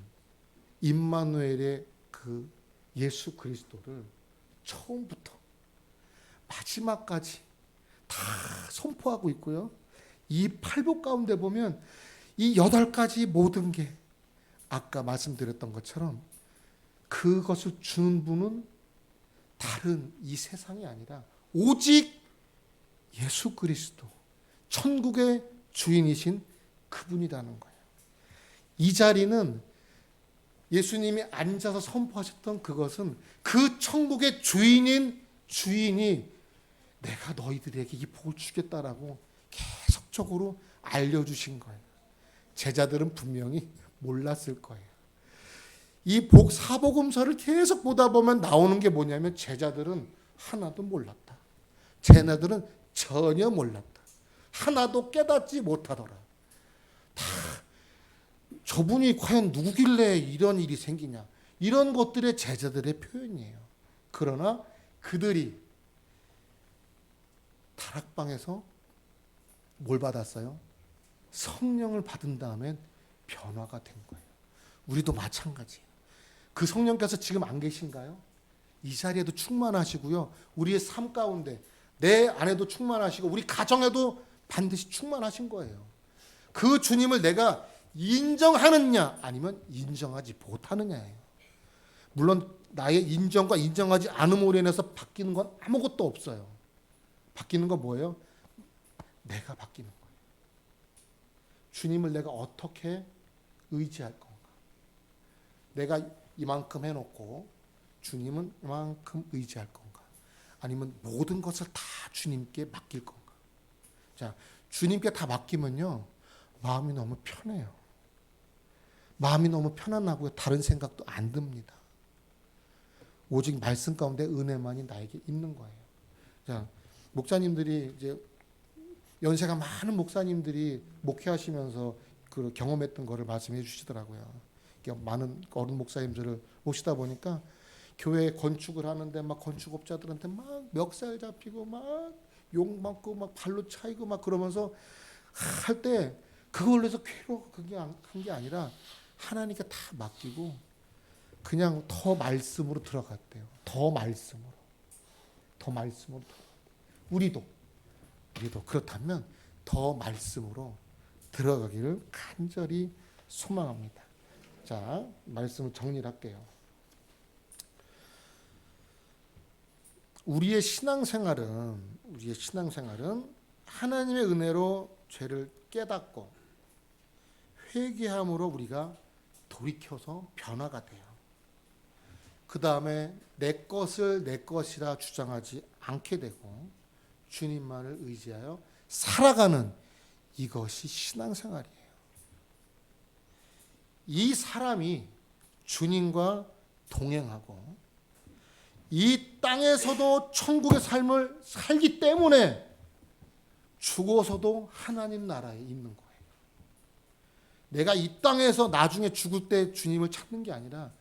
임마누엘의 그 예수 그리스도를 처음부터 마지막까지 다 선포하고 있고요. 이 팔복 가운데 보면 이 8가지 모든 게 아까 말씀드렸던 것처럼 그것을 주는 분은 다른 이 세상이 아니라 오직 예수 그리스도, 천국의 주인이신 그분이라는 거예요. 이 자리는 예수님이 앉아서 선포하셨던 그것은 그 천국의 주인이 내가 너희들에게 이 복을 주겠다라고 계속적으로 알려주신 거예요. 제자들은 분명히 몰랐을 거예요. 이 사복음서를 계속 보다 보면 나오는 게 뭐냐면, 제자들은 하나도 몰랐다. 쟤네들은 전혀 몰랐다. 하나도 깨닫지 못하더라. 다 저분이 과연 누구길래 이런 일이 생기냐, 이런 것들의 제자들의 표현이에요. 그러나 그들이 다락방에서 뭘 받았어요? 성령을 받은 다음엔 변화가 된 거예요. 우리도 마찬가지예요. 그 성령께서 지금 안 계신가요? 이 자리에도 충만하시고요. 우리의 삶 가운데 내 안에도 충만하시고 우리 가정에도 반드시 충만하신 거예요. 그 주님을 내가 인정하느냐 아니면 인정하지 못하느냐예요. 물론 나의 인정과 인정하지 않음으로 인해서 바뀌는 건 아무것도 없어요. 바뀌는 건 뭐예요? 내가 바뀌는 거예요. 주님을 내가 어떻게 의지할 건가? 내가 이만큼 해놓고 주님은 이만큼 의지할 건가? 아니면 모든 것을 다 주님께 맡길 건가? 자, 주님께 다 맡기면요, 마음이 너무 편해요. 마음이 너무 편안하고요, 다른 생각도 안 듭니다. 오직 말씀 가운데 은혜만이 나에게 있는 거예요. 자, 목사님들이 이제 연세가 많은 목사님들이 목회하시면서 그 경험했던 거를 말씀해 주시더라고요. 많은 어른 목사님들을 모시다 보니까 교회 건축을 하는데 막 건축업자들한테 막 멱살 잡히고 막 욕 먹고 막 발로 차이고 막 그러면서 할 때 그걸로 해서 그게 한 게 아니라 하나님께 다 맡기고 그냥 더 말씀으로 들어갔대요. 더 말씀으로. 우리도 그렇다면 더 말씀으로 들어가기를 간절히 소망합니다. 자, 말씀을 정리할게요. 우리의 신앙생활은 하나님의 은혜로 죄를 깨닫고 회개함으로 우리가 돌이켜서 변화가 돼요. 그 다음에 내 것을 내 것이라 주장하지 않게 되고 주님만을 의지하여 살아가는, 이것이 신앙생활이에요. 이 사람이 주님과 동행하고 이 땅에서도 천국의 삶을 살기 때문에 죽어서도 하나님 나라에 있는 거예요. 내가 이 땅에서 나중에 죽을 때 주님을 찾는 게 아니라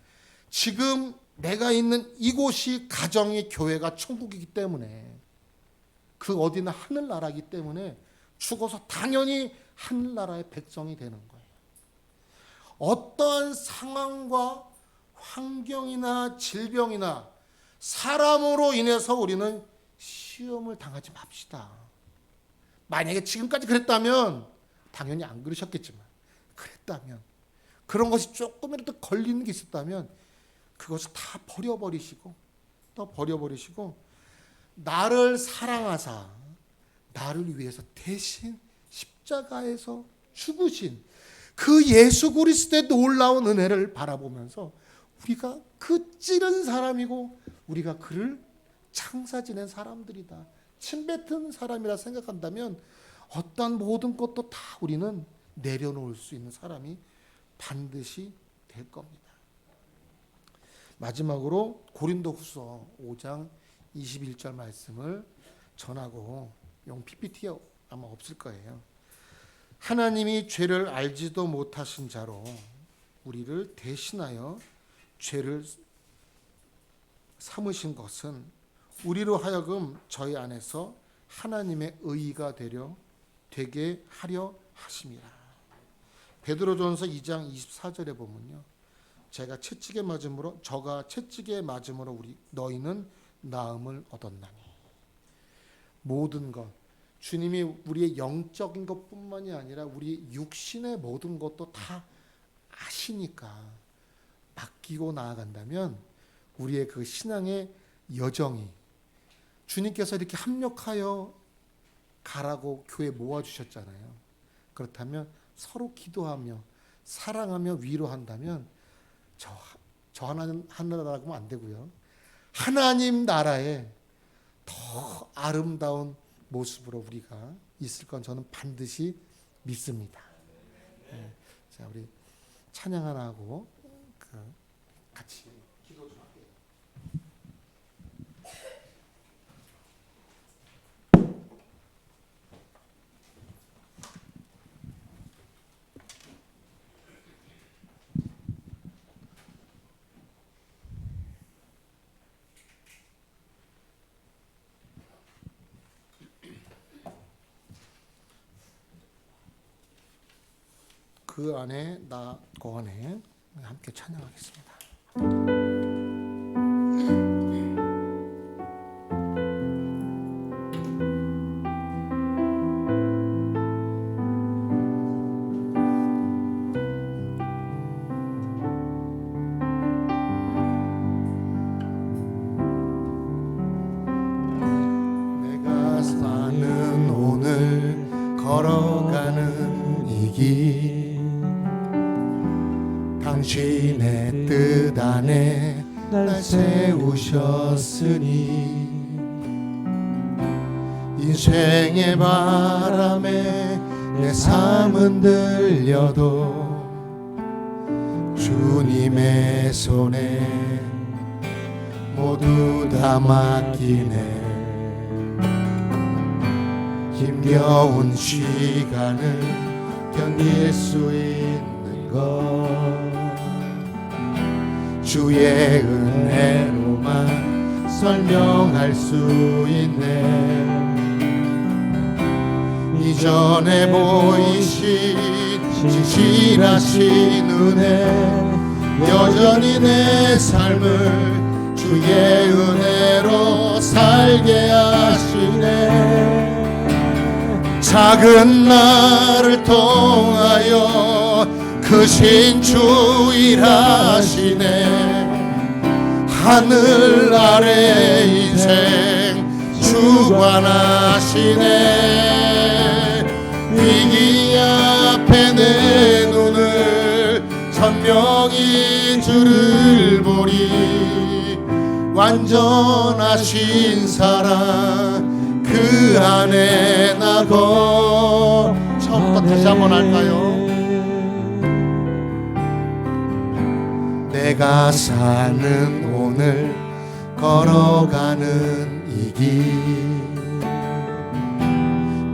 지금 내가 있는 이곳이 가정이 교회가 천국이기 때문에, 그 어디나 하늘나라이기 때문에 죽어서 당연히 하늘나라의 백성이 되는 거예요. 어떠한 상황과 환경이나 질병이나 사람으로 인해서 우리는 시험을 당하지 맙시다. 만약에 지금까지 그랬다면 당연히 안 그러셨겠지만 그랬다면 그런 것이 조금이라도 걸리는 게 있었다면 그것을 다 버려버리시고 또 버려버리시고 나를 사랑하사 나를 위해서 대신 십자가에서 죽으신 그 예수 그리스도의 놀라운 은혜를 바라보면서 우리가 그 찌른 사람이고 우리가 그를 창사 지낸 사람들이다, 침뱉은 사람이라 생각한다면 어떤 모든 것도 다 우리는 내려놓을 수 있는 사람이 반드시 될 겁니다. 마지막으로 고린도후서 5장 21절 말씀을 전하고 용 PPT에 아마 없을 거예요. 하나님이 죄를 알지도 못하신 자로 우리를 대신하여 죄를 삼으신 것은 우리로 하여금 저희 안에서 하나님의 의의가 되게 하려 하심이라. 베드로전서 2장 24절에 보면요, 저가 채찍에 맞음으로 너희는 나음을 얻었나니. 모든 것, 주님이 우리의 영적인 것뿐만이 아니라 우리 육신의 모든 것도 다 아시니까 맡기고 나아간다면 우리의 그 신앙의 여정이, 주님께서 이렇게 합력하여 가라고 교회 모아주셨잖아요. 그렇다면 서로 기도하며 사랑하며 위로한다면 저 하나라고 하면 안 되고요, 하나님 나라에 더 아름다운 모습으로 우리가 있을 건 저는 반드시 믿습니다. 네. 자, 우리 찬양 하나 하고 같이 기도 좀 할게요. 그 안에 나 고안에 함께 찬양하겠습니다. 내가 사는 오늘 걸어가는 이 길, 당신의 뜻 안에 날 세우셨으니 인생의 바람에 내 삶은 들려도 주님의 손에 모두 다 맡기네. 힘겨운 시간을 견딜 수 있는 것 주의 은혜로만 설명할 수 있네. 이전에 보이신 진실하신 은혜 여전히 내 삶을 주의 은혜로 살게 하시네. 작은 나를 통하여 크신 주 일하시네. 하늘 아래 인생 주관하시네. 위기 앞에 내 눈을 선명히 주를 보리. 완전하신 사랑 그 안에 나고. 처음부터 다시 한번 할까요? 내가 사는 오늘 걸어가는 이 길,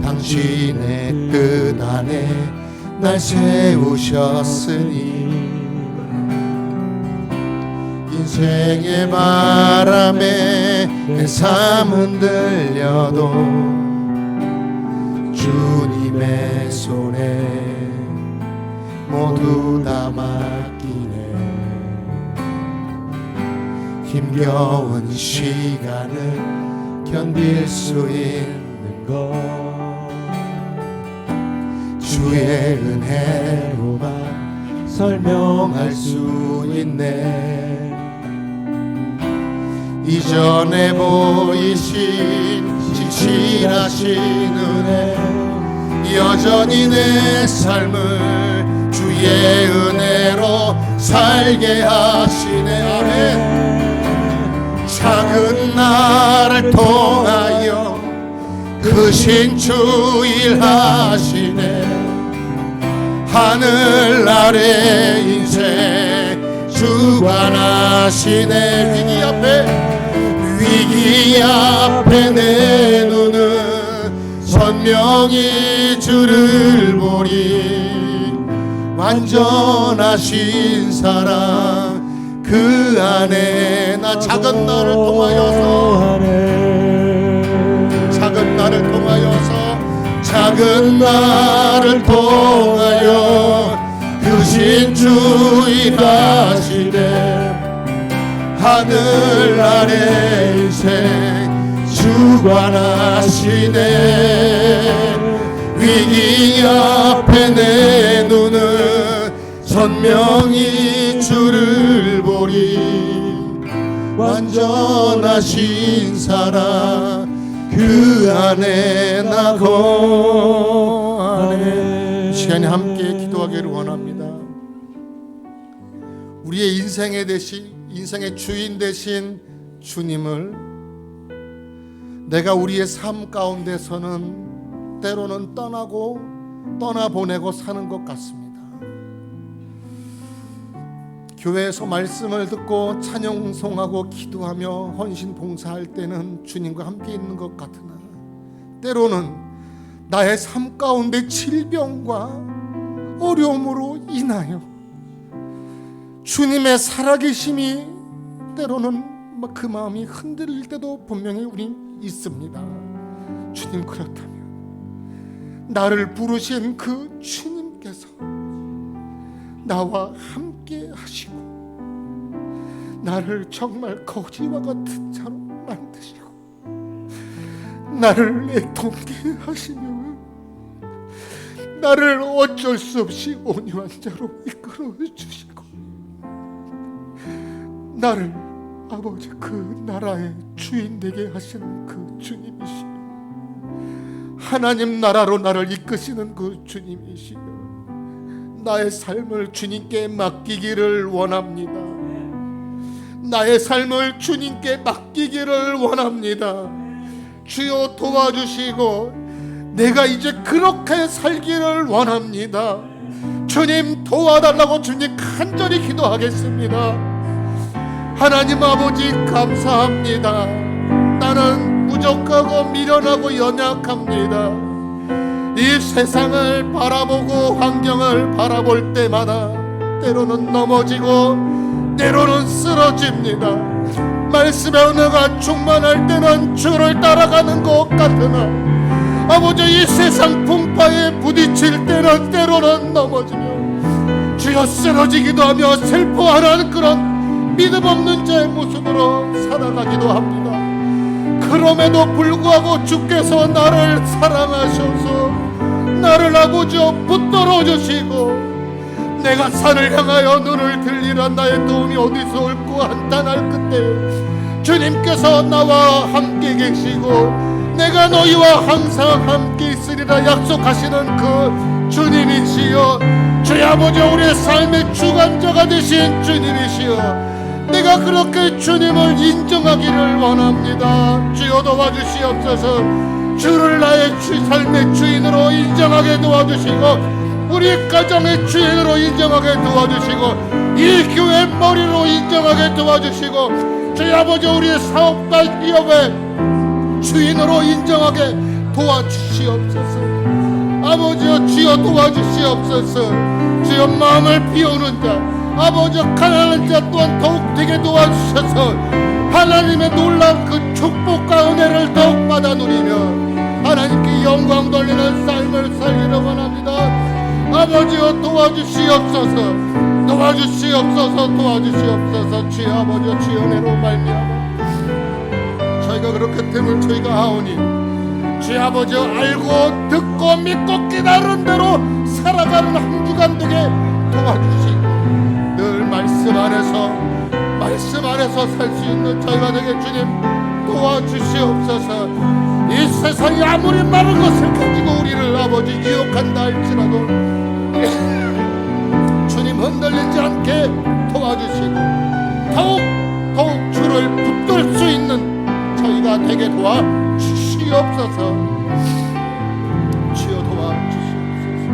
당신의 뜻 안에 날 세우셨으니 인생의 바람에 내 삶은 들려도 주님의 손에 모두 다 맡기네. 힘겨운 시간을 견딜 수 있는 것 주의 은혜로만 설명할 수 있네. 이전에 보이신 진실하신 은혜 여전히 내 삶을 주의 은혜로 살게 하시네. 아멘. 작은 나를 통하여 크신 주 일하시네. 하늘 아래 인생 주관하시네. 위기 앞에 내 눈은 선명히 주를 보리. 완전하신 사랑 그 안에 나 작은 나를 통하여서 작은 나를 통하여 크신 주 일하시네. 하늘 아래 인생 주관하시네. 위기 앞에 내 눈은 선명히 주를 보리. 완전하신 사랑 그 안에 나 거하네. 이 시간에 함께 기도하기를 원합니다. 우리의 인생의 주인 되신 주님을 내가 우리의 삶 가운데서는 때로는 떠나보내고 사는 것 같습니다. 교회에서 말씀을 듣고 찬양송하고 기도하며 헌신 봉사할 때는 주님과 함께 있는 것 같으나 때로는 나의 삶 가운데 질병과 어려움으로 인하여 주님의 살아계심이 때로는 그 마음이 흔들릴 때도 분명히 우리 있습니다. 주님, 그렇다면 나를 부르신 그 주님께서 나와 함께 하시고 나를 정말 거지와 같은 자로 만드시고 나를 애통케 하시며 나를 어쩔 수 없이 온유한 자로 이끌어 주시고 나를 아버지 그 나라의 주인 되게 하시는 그 주님이시여, 하나님 나라로 나를 이끄시는 그 주님이시여, 나의 삶을 주님께 맡기기를 원합니다. 나의 삶을 주님께 맡기기를 원합니다. 주여 도와주시고 내가 이제 그렇게 살기를 원합니다. 주님 도와달라고 주님 간절히 기도하겠습니다. 하나님 아버지 감사합니다. 나는 부족하고 미련하고 연약합니다. 이 세상을 바라보고 환경을 바라볼 때마다 때로는 넘어지고 때로는 쓰러집니다. 말씀의 은혜가 충만할 때는 주를 따라가는 것 같으나 아버지 이 세상 풍파에 부딪힐 때는 때로는 넘어지며 주여 쓰러지기도 하며 슬퍼하는 그런 믿음 없는 자의 모습으로 살아가기도 합니다. 그럼에도 불구하고 주께서 나를 사랑하셔서 나를 아버지여 붙들어 주시고 내가 산을 향하여 눈을 들리라 나의 도움이 어디서 올고 한탄할 그때 주님께서 나와 함께 계시고 내가 너희와 항상 함께 있으리라 약속하시는 그 주님이시여, 주의 아버지 우리의 삶의 주관자가 되신 주님이시여, 내가 그렇게 주님을 인정하기를 원합니다. 주여 도와주시옵소서. 주를 나의 삶의 주인으로 인정하게 도와주시고 우리 가정의 주인으로 인정하게 도와주시고 이 교회 머리로 인정하게 도와주시고 주의 아버지 우리의 사업과 기업의 주인으로 인정하게 도와주시옵소서. 아버지여 주여 도와주시옵소서. 주여 마음을 비우는 자 아버지 가난한 자 또한 더욱 되게 도와주셔서 하나님의 놀라운 그 축복과 은혜를 더욱 받아 누리며 하나님께 영광 돌리는 삶을 살기를 원합니다. 아버지여 도와주시옵소서. 도와주시옵소서. 도와주시옵소서. 주의 아버지여 주의 은혜로 말미암아 저희가 그렇게 됨을 저희가 하오니 주의 아버지여 알고 듣고 믿고 깨달은 대로 살아가는 한 주간 되게 도와주시고 늘 말씀 안에서 살 수 있는 저희가 되게 주님 도와주시옵소서. 이 세상이 아무리 많은 것을 가지고 우리를 아버지 유혹한다 할지라도 주님 흔들리지 않게 도와주시고 더욱 주를 붙들 수 있는 저희가 되게 도와주시옵소서. 주여 도와주시옵소서.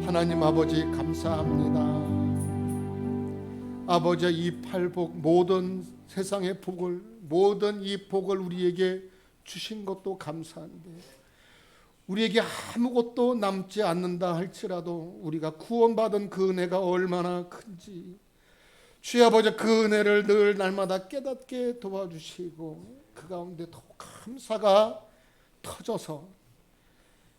하나님 아버지 감사합니다. 아버지 이 팔복 모든 세상의 복을 모든 이 복을 우리에게 주신 것도 감사한데 우리에게 아무것도 남지 않는다 할지라도 우리가 구원받은 그 은혜가 얼마나 큰지 주여 아버지 그 은혜를 늘 날마다 깨닫게 도와주시고 그 가운데 더욱 감사가 터져서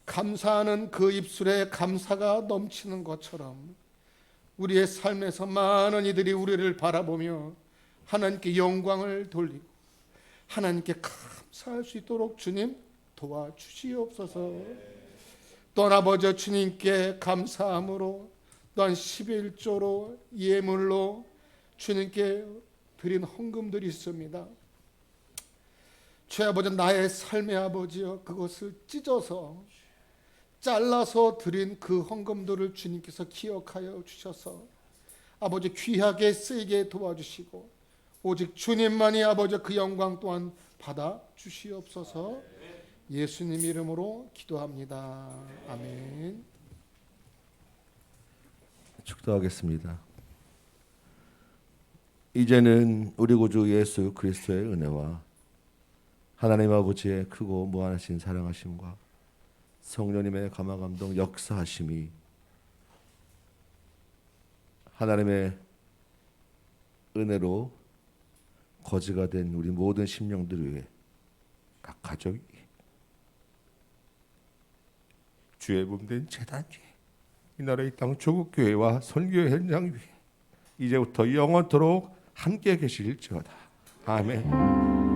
감사하는 그 입술에 감사가 넘치는 것처럼 우리의 삶에서 많은 이들이 우리를 바라보며 하나님께 영광을 돌리고 하나님께 감사할 수 있도록 주님 도와주시옵소서. 또한 아버지 주님께 감사함으로 또한 11조로 예물로 주님께 드린 헌금들이 있습니다. 주의 아버지 나의 삶의 아버지여 그것을 찢어서 잘라서 드린 그 헌금들을 주님께서 기억하여 주셔서 아버지 귀하게 쓰이게 도와주시고 오직 주님만이 아버지 그 영광 또한 받아 주시옵소서. 예수님 이름으로 기도합니다. 아멘. 축도하겠습니다. 이제는 우리 구주 예수 그리스도의 은혜와 하나님 아버지의 크고 무한하신 사랑하심과 성령님의 감화감동 역사하심이 하나님의 은혜로 거지가 된 우리 모든 심령들 위해 각 가족이 주의 몸된 제단 위에 이 나라 이 땅 조국교회와 선교회 현장 위에 이제부터 영원토록 함께 계실지어다. 아멘.